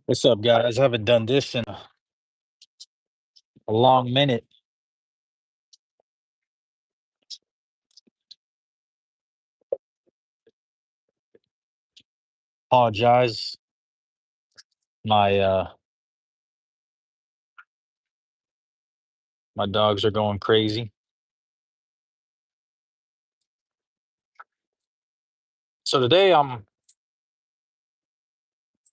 What's up, guys? I haven't done this in a long minute. Apologize. My dogs are going crazy. So today I'm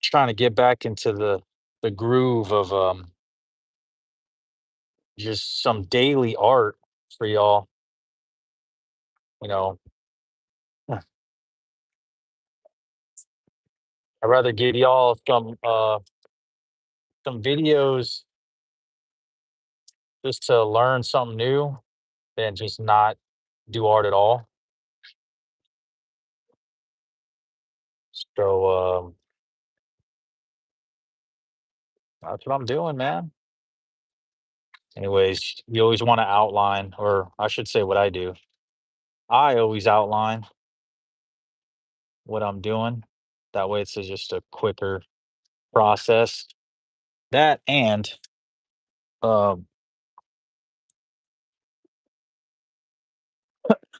trying to get back into the groove of just some daily art for y'all. You know, I'd rather give y'all some videos just to learn something new than just not do art at all. So that's what I'm doing, man. Anyways, you always want to outline, or I should say what I do. I always outline what I'm doing. That way, it's just a quicker process. That and um,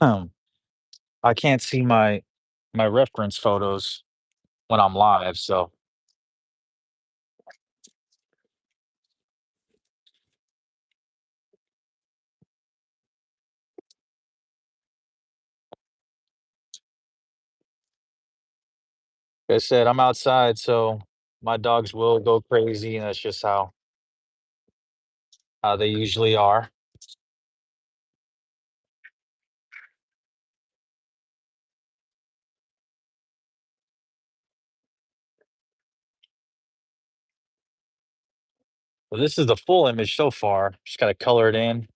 um, I can't see my reference photos when I'm live. So like I said, I'm outside, so my dogs will go crazy, and that's just how they usually are. But this is the full image so far. Just got to color it in.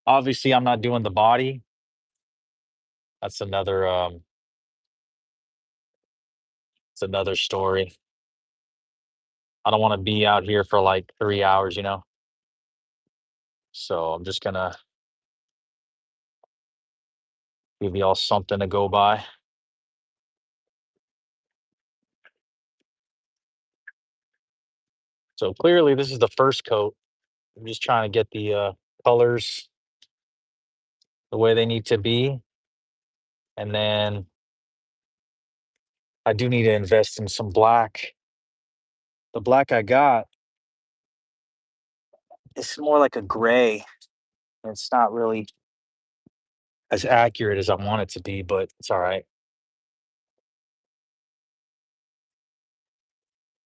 Obviously, I'm not doing the body. That's it's another story. I don't want to be out here for like 3 hours. So I'm just gonna give y'all something to go by. So clearly, this is the first coat. I'm just trying to get the colors the way they need to be, and then I do need to invest in some black. The black I got is more like a gray. It's not really as accurate as I want it to be, but it's all right.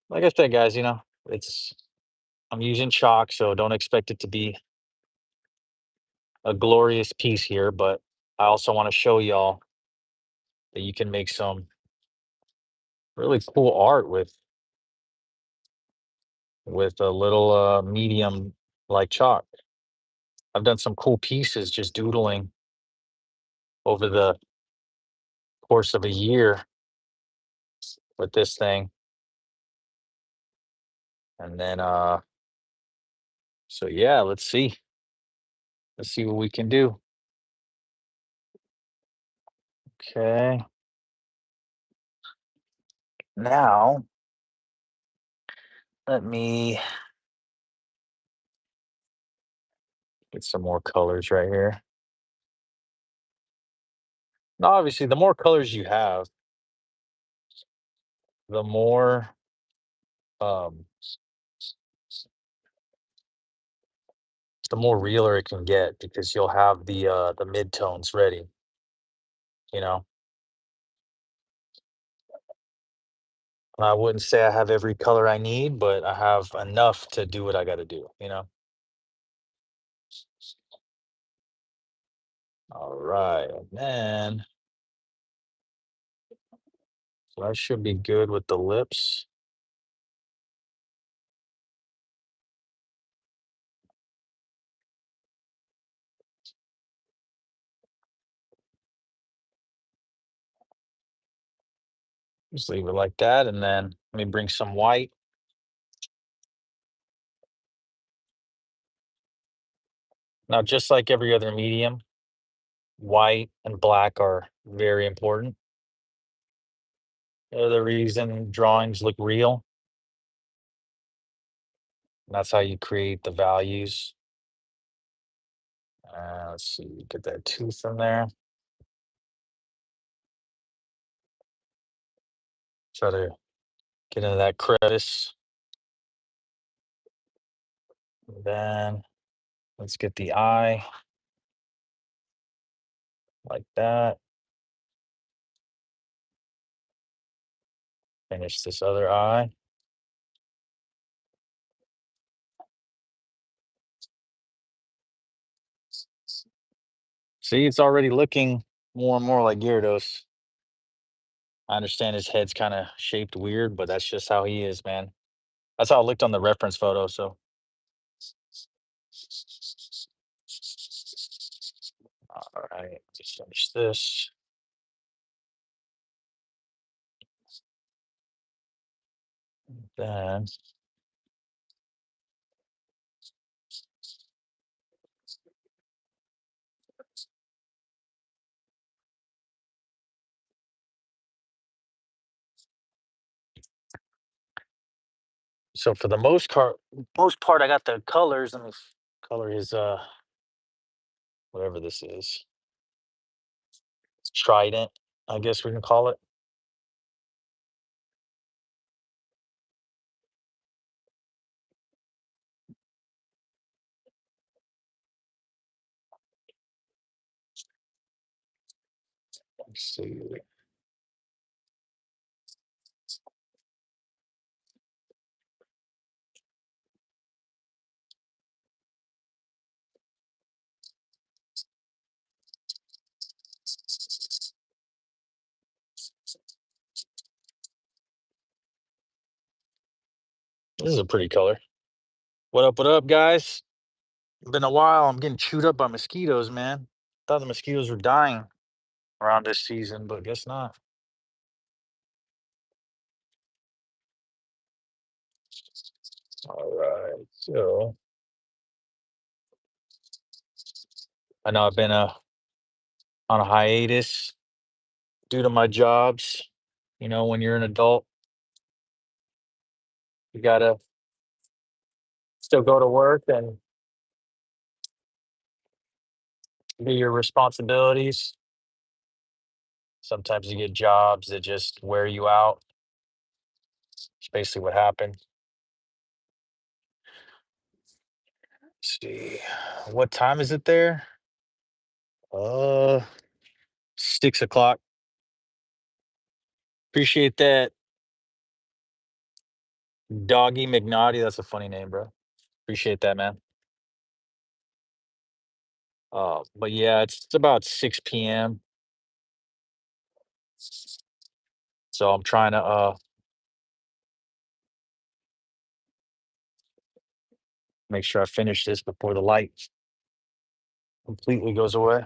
Like I said, guys, it's I'm using chalk, so don't expect it to be a glorious piece here. But I also want to show y'all that you can make some really cool art with a little medium like chalk. I've done some cool pieces just doodling over the course of a year with this thing. And then so yeah, let's see. Let's see what we can do. Okay. Now let me get some more colors right here. Now obviously the more colors you have, the more um the more realer it can get because you'll have the midtones ready, you know. I wouldn't say I have every color I need, but I have enough to do what I got to do. All right. And then so I should be good with the lips. Just leave it like that. And then let me bring some white. Now, just like every other medium, white and black are very important. They're the reason drawings look real. And that's how you create the values. Let's see, get that tooth in there. Try to get into that crevice. And then let's get the eye like that. Finish this other eye. See, it's already looking more and more like Gyarados. I understand his head's kind of shaped weird, but that's just how he is, man. That's how it looked on the reference photo. So, all right, just finish this. Then, so for the most part, I got the colors. Let me color his whatever this is, trident. I guess we can call it. Let's see. This is a pretty color. What up, guys? Been a while. I'm getting chewed up by mosquitoes, man. Thought the mosquitoes were dying around this season, but guess not. All right. So I know I've been on a hiatus due to my jobs. You know, when you're an adult, you gotta still go to work and do your responsibilities. Sometimes you get jobs that just wear you out. It's basically what happened. Let's see. What time is it there? Uh 6 o'clock. Appreciate that. Doggy McNaughty. That's a funny name, bro. Appreciate that, man. But yeah, it's about 6 p.m. So I'm trying to make sure I finish this before the light completely goes away.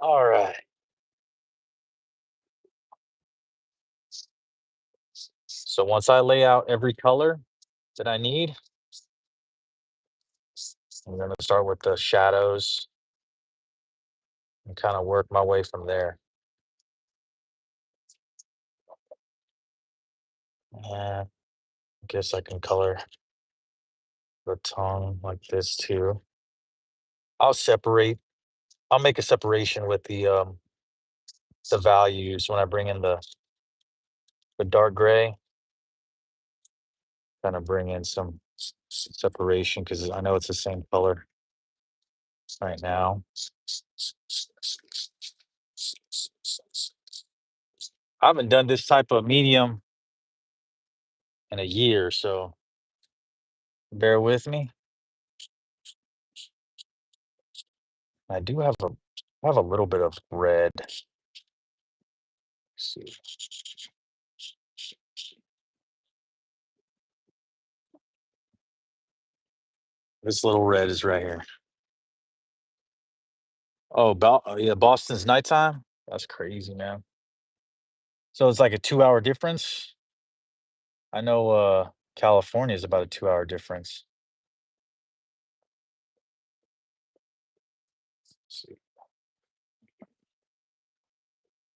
All right. So once I lay out every color that I need, I'm gonna start with the shadows and kind of work my way from there. And I guess I can color the tongue like this too. I'll separate. I'll make a separation with the values when I bring in the dark gray. Kind of bring in some separation because I know it's the same color right now. I haven't done this type of medium in a year, so bear with me. I do have a little bit of red. Let's see. This little red is right here. Oh, yeah, Boston's nighttime? That's crazy, man. So it's like a 2-hour difference? I know, California is about a 2-hour difference. Let's see.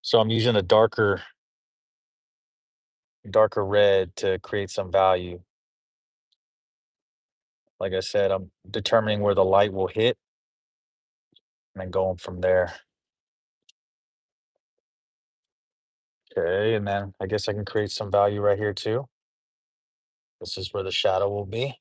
So I'm using a darker red to create some value. Like I said, I'm determining where the light will hit and then going from there. Okay, and then I guess I can create some value right here too. This is where the shadow will be.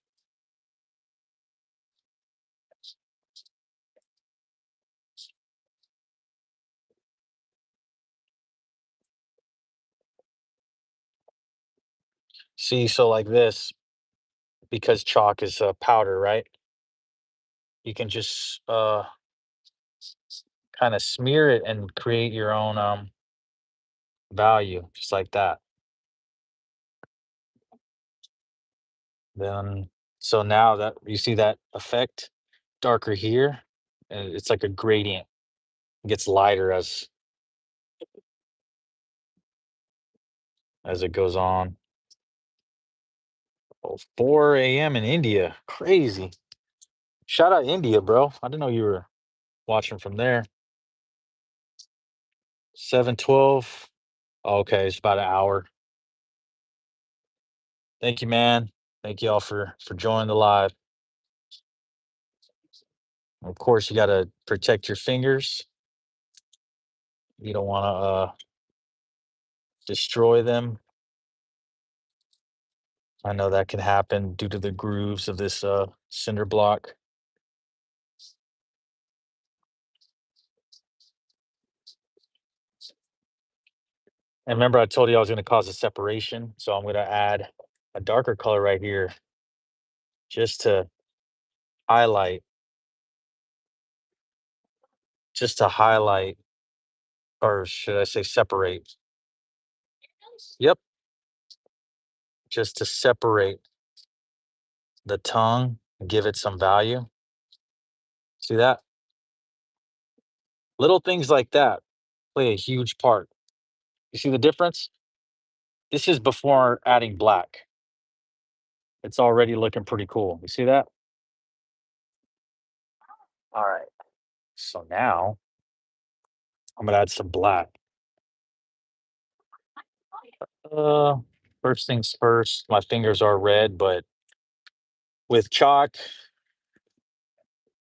See, so like this, because chalk is powder, right? You can just kind of smear it and create your own value, just like that. Then, so now that you see that effect darker here, and it's like a gradient. It gets lighter as it goes on. Oh, 4 a.m. in India. Crazy. Shout out India, bro. I didn't know you were watching from there. 7:12. Okay, it's about an hour. Thank you, man. Thank you all for joining the live. Of course, you gotta protect your fingers. You don't wanna destroy them. I know that can happen due to the grooves of this cinder block. And remember, I told you I was gonna cause a separation, so I'm gonna add a darker color right here just to highlight, just to highlight, or should I say separate? Yep, just to separate the tongue, give it some value. See that? Little things like that play a huge part. You see the difference? This is before adding black. It's already looking pretty cool. You see that? All right. So now I'm gonna add some black. Uh, First things first. My fingers are red, but with chalk,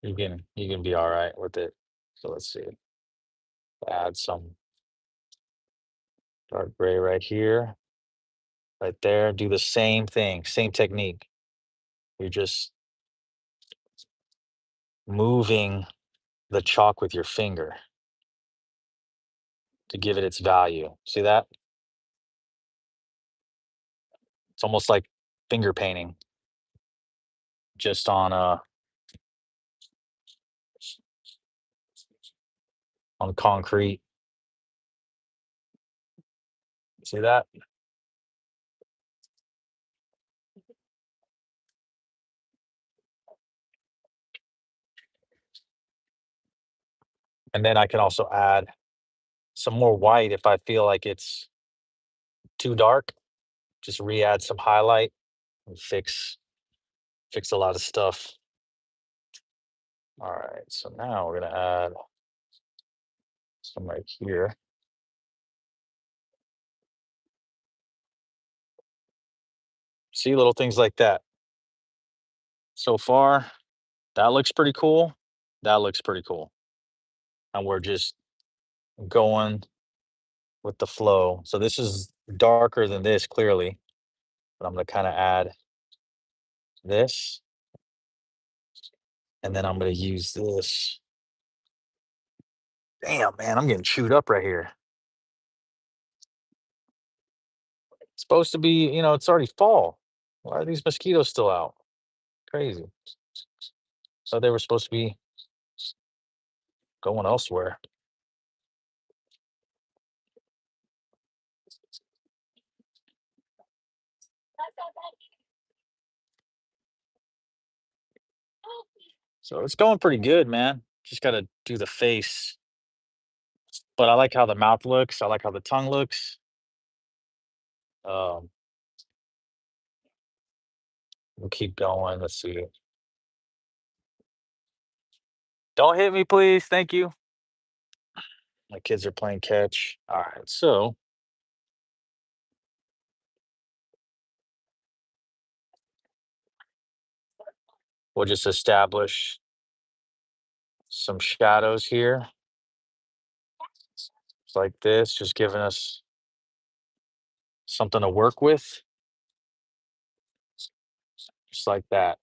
you can be all right with it. So let's see. Add some dark gray right here, right there. Do the same thing, same technique. You're just moving the chalk with your finger to give it its value. See that? It's almost like finger painting, just on concrete. See that? And then I can also add some more white if I feel like it's too dark. Just re-add some highlight and fix a lot of stuff. All right, so now we're gonna add some right here. See, little things like that. So far, that looks pretty cool. That looks pretty cool. And we're just going with the flow. So this is darker than this clearly, but I'm gonna kind of add this, and then I'm gonna use this. Damn, man, I'm getting chewed up right here. It's supposed to be, it's already fall. Why are these mosquitoes still out? Crazy. So they were supposed to be going elsewhere. So it's going pretty good, man. Just got to do the face. But I like how the mouth looks. I like how the tongue looks. Um, we'll keep going. Let's see. Don't hit me, please. Thank you. My kids are playing catch. All right. So We'll just establish some shadows here, just like this, just giving us something to work with, just like that.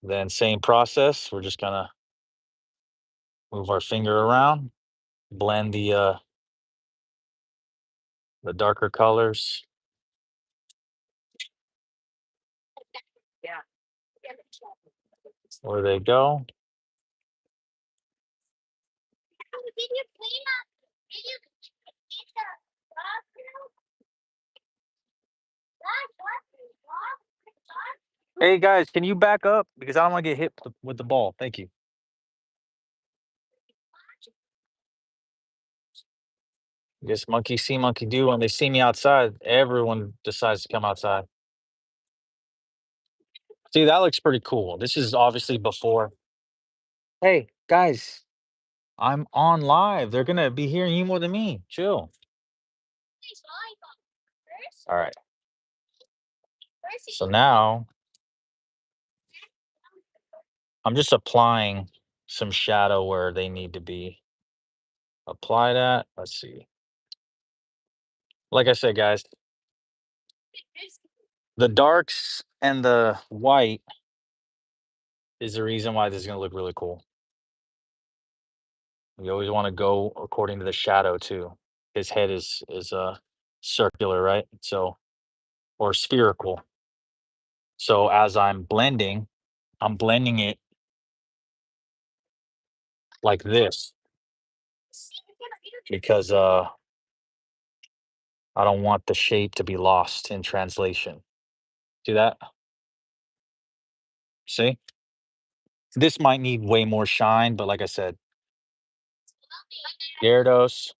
Then same process, we're just gonna move our finger around, blend the darker colors. Where they go. Hey guys, can you back up? Because I don't want to get hit with the ball. Thank you. Guess monkey see, monkey do. When they see me outside, everyone decides to come outside. See, that looks pretty cool. This is obviously before. Hey, guys, I'm on live. They're gonna be hearing you more than me. Chill. All right. So now I'm just applying some shadow where they need to be. Apply that. Let's see. Like I said, guys, the darks and the white is the reason why this is gonna look really cool. You always want to go according to the shadow too. His head is circular, right? So or spherical. So as I'm blending it like this because I don't want the shape to be lost in translation. See that? See? This might need way more shine, but like I said, Gyarados.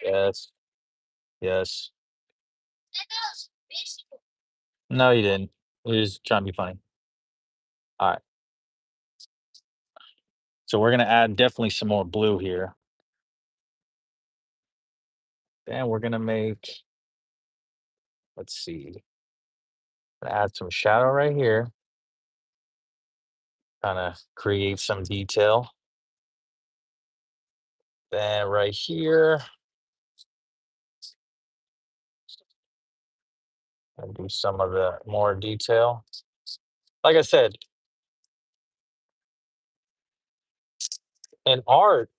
Yes. Yes. No, you didn't. You're just trying to be funny. All right. So we're gonna add definitely some more blue here. And we're gonna make, let's see, add some shadow right here. Kind of create some detail. Then right here, and do some of the more detail. Like I said, in art,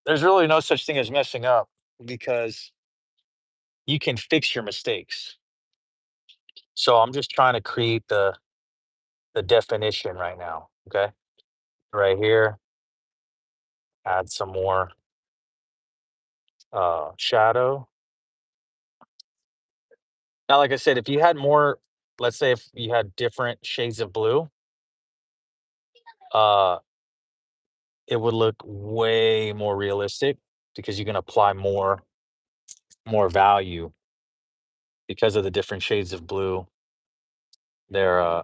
there's really no such thing as messing up because you can fix your mistakes. So I'm just trying to create the definition right now. Okay. Right here, add some more shadow. Now, like I said, if you had more, let's say if you had different shades of blue, uh, it would look way more realistic because you can apply more value because of the different shades of blue. There,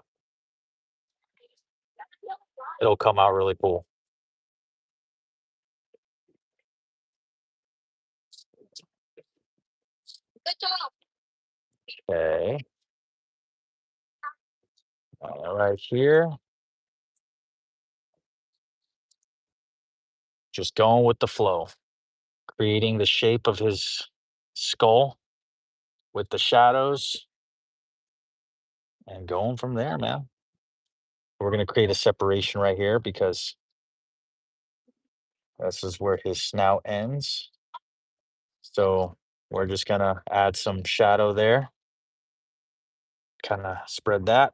it'll come out really cool. Okay, right here, just going with the flow, creating the shape of his skull with the shadows and going from there, man. We're gonna create a separation right here because this is where his snout ends. So we're just gonna add some shadow there, kind of spread that.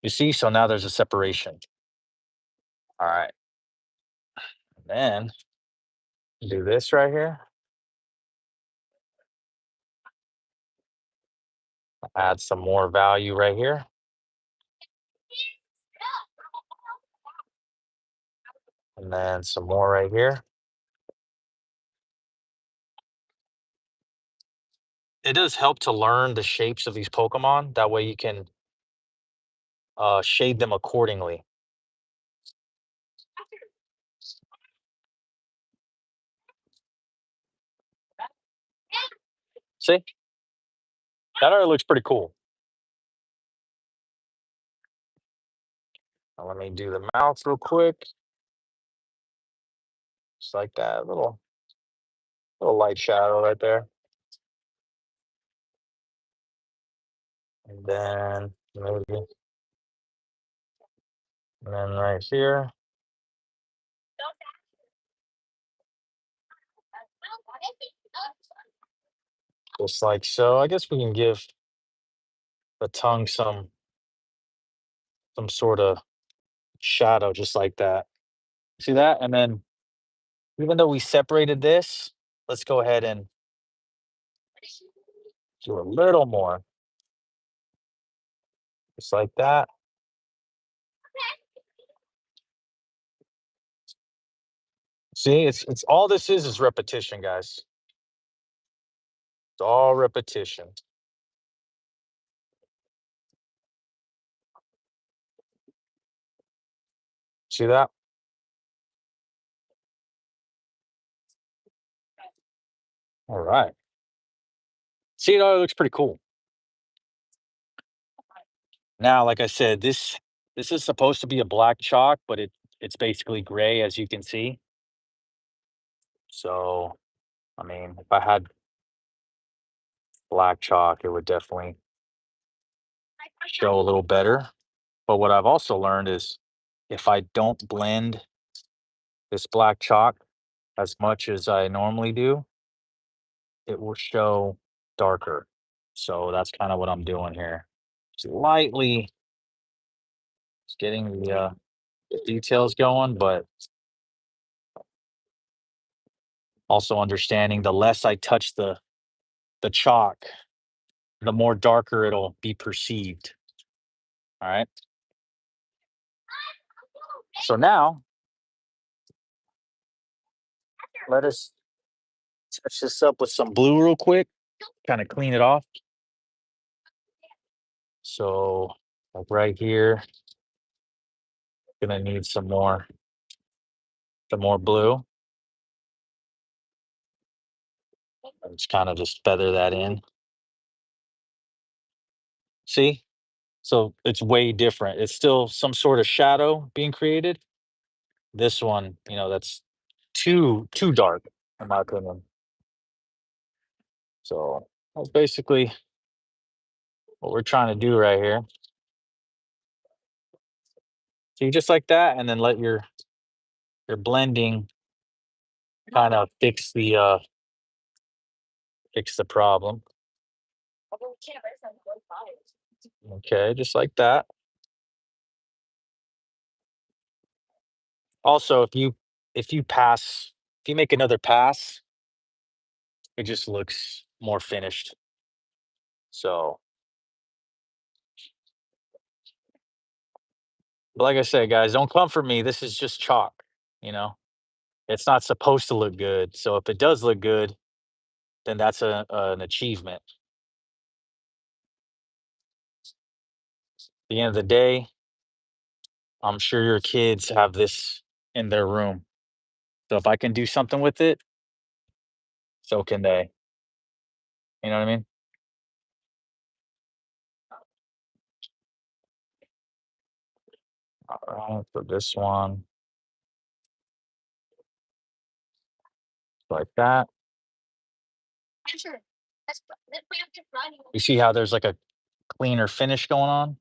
You see, so now there's a separation. All right, then do this right here. Add some more value right here. And then some more right here. It does help to learn the shapes of these Pokemon. That way you can shade them accordingly. See? That already looks pretty cool. Now let me do the mouth real quick. Just like that. Little light shadow right there. And then maybe and then right here. Just like so. I guess we can give the tongue some sort of shadow just like that. See that? And then even though we separated this, let's go ahead and do a little more. Just like that. See, it's all this is repetition, guys. It's all repetition. See that? All right. See, it all looks pretty cool. Now, like I said, this is supposed to be a black chalk, but it's basically gray as you can see. So, I mean, if I had black chalk, it would definitely show a little better. But what I've also learned is if I don't blend this black chalk as much as I normally do, it will show darker. So that's kind of what I'm doing here. Slightly just getting the details going, but also understanding the less I touch the chalk, the more darker it'll be perceived. All right. So now let us touch this up with some blue real quick, kind of clean it off. So like right here, gonna need some more blue. And just kind of just feather that in. See? So it's way different. It's still some sort of shadow being created. This one, that's too dark in my opinion. So that's basically what we're trying to do right here. So you just like that, and then let your blending kind of fix the problem. Okay, just like that. Also, if you make another pass, it just looks more finished. So, but like I said, guys, don't come for me. This is just chalk. You know, it's not supposed to look good. So if it does look good, then that's an achievement. At the end of the day, I'm sure your kids have this in their room. So if I can do something with it, so can they. You know what I mean? All right, for this one, like that. You see how there's like a cleaner finish going on?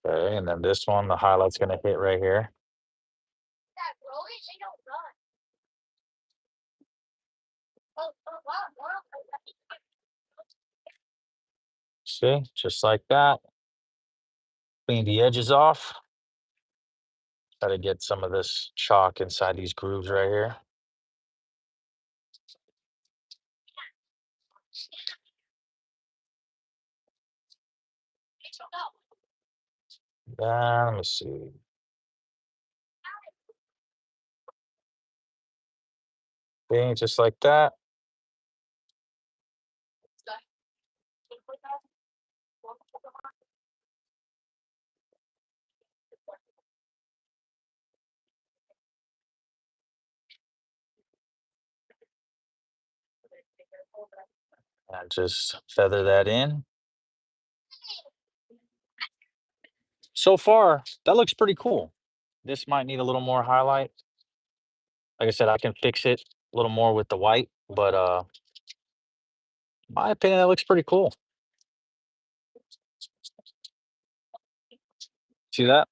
Okay, and then this one, the highlight's gonna hit right here. See, just like that. Clean the edges off. Try to get some of this chalk inside these grooves right here. Then let me see. Okay, just like that. And just feather that in. So far, that looks pretty cool. This might need a little more highlight. Like I said, I can fix it a little more with the white, but my opinion, that looks pretty cool. See that?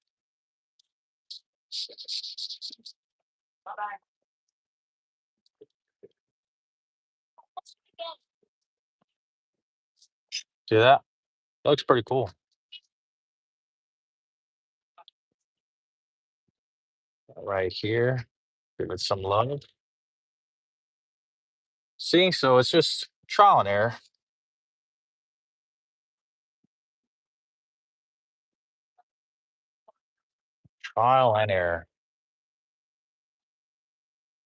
See that? That looks pretty cool. Right here. Give it some love. See, so it's just trial and error. Trial and error.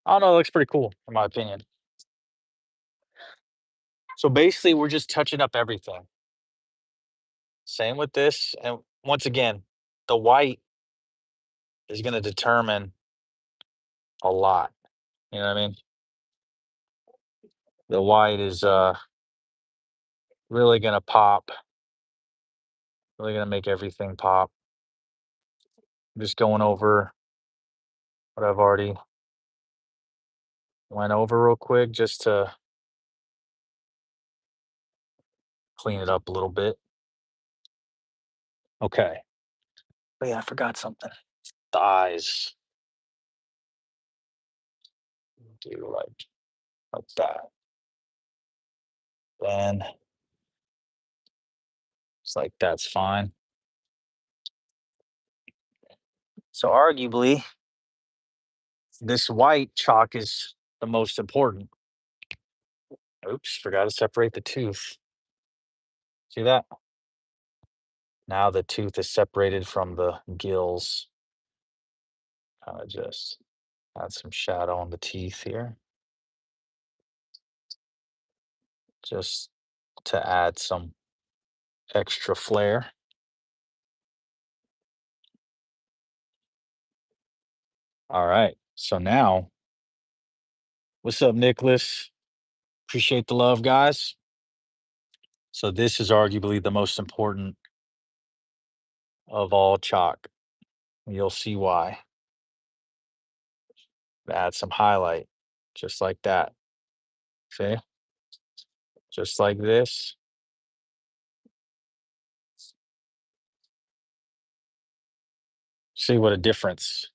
I don't know, it looks pretty cool, in my opinion. So basically, we're just touching up everything. Same with this. And once again, the white is going to determine a lot. You know what I mean? The white is really going to pop, really going to make everything pop. I'm just going over what I've already went over real quick just to clean it up a little bit. Okay. But yeah, I forgot something. The eyes. Do like that. Then it's like that's fine. So arguably, this white chalk is the most important. Oops, forgot to separate the tooth. See that? Now the tooth is separated from the gills. Kind of just add some shadow on the teeth here, just to add some extra flair. All right. So now, what's up, Nicholas? Appreciate the love, guys. So this is arguably the most important of all chalk. You'll see why. Add some highlight, just like that. See? Just like this. See what a difference.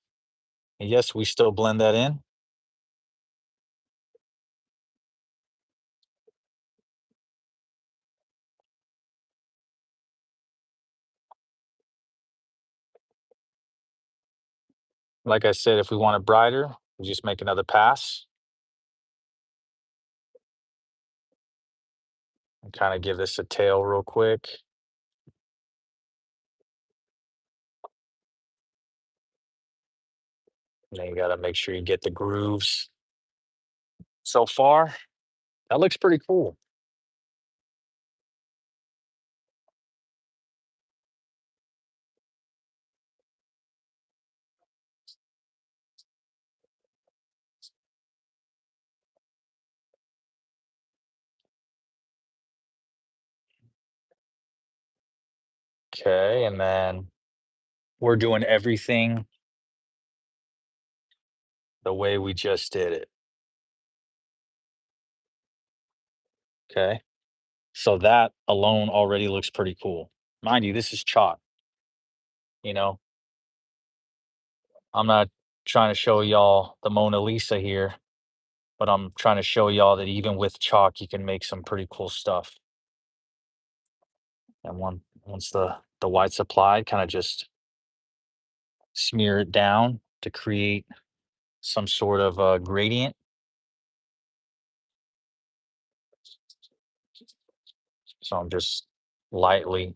And yes, we still blend that in. Like I said, if we want it brighter, we just make another pass and kind of give this a tail real quick. And then you got to make sure you get the grooves. So far, that looks pretty cool. Okay, and then we're doing everything the way we just did it. Okay, so that alone already looks pretty cool. Mind you, this is chalk. You know, I'm not trying to show y'all the Mona Lisa here, but I'm trying to show y'all that even with chalk, you can make some pretty cool stuff. And once the white's applied, kind of just smear it down to create some sort of gradient. So I'm just lightly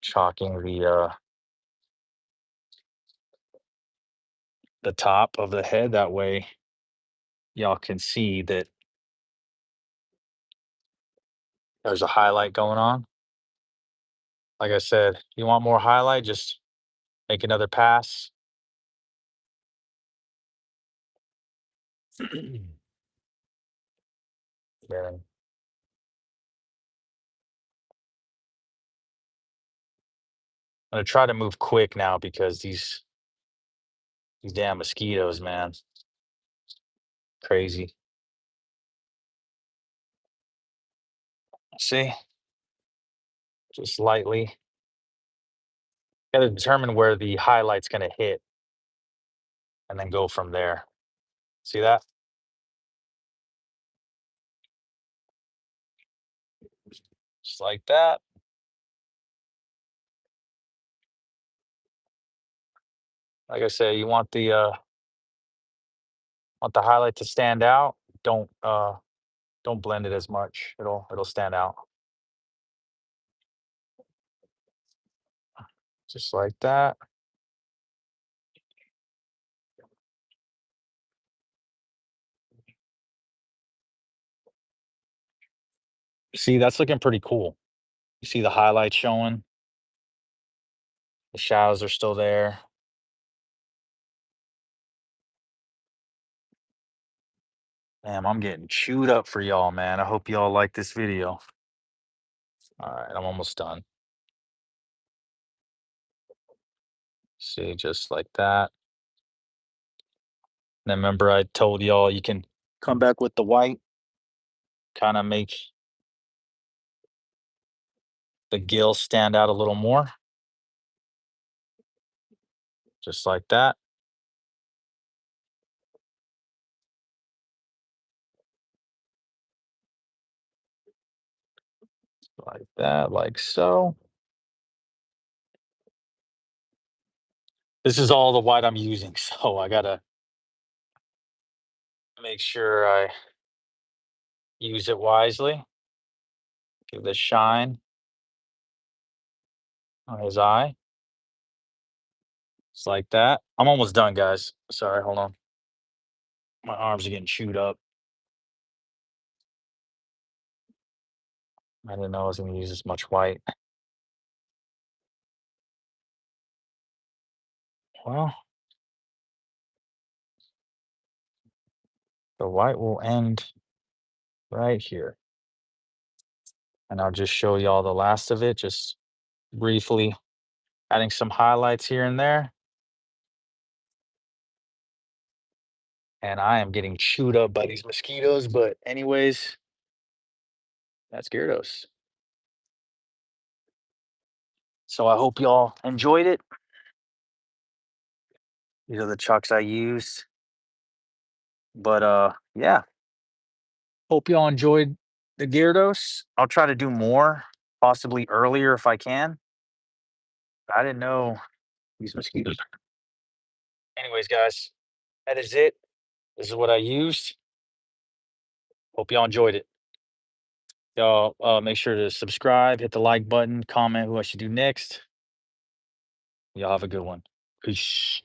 chalking the top of the head. That way, y'all can see that there's a highlight going on. Like I said, you want more highlight, just make another pass. Then I'm gonna try to move quick now because these damn mosquitoes, man, crazy. See, just lightly. Got to determine where the highlight's gonna hit, and then go from there. See that? Just like that. Like I say, you want the highlight to stand out. Don't blend it as much. It'll stand out. Just like that. See, that's looking pretty cool. You see the highlights showing. The shadows are still there. Damn, I'm getting chewed up for y'all, man. I hope y'all like this video. All right, I'm almost done. See, just like that. And then remember, I told y'all you can come back with the white, kind of make the gills stand out a little more, just like that. Like that, like so. This is all the white I'm using, so I gotta make sure I use it wisely. Give this shine on his eye. Just like that. I'm almost done, guys. Sorry, hold on. My arms are getting chewed up. I didn't know I was gonna use this much white. Well, the white will end right here. And I'll just show y'all the last of it, just briefly adding some highlights here and there. And I am getting chewed up by these mosquitoes, but anyways, that's Gyarados. So I hope y'all enjoyed it. These are the chucks I used. But yeah, hope y'all enjoyed the Gyarados. I'll try to do more, possibly earlier if I can. I didn't know these mosquitoes. Anyways, guys, that is it. This is what I used. Hope y'all enjoyed it. Y'all make sure to subscribe, hit the like button, comment who I should do next. Y'all have a good one. Peace.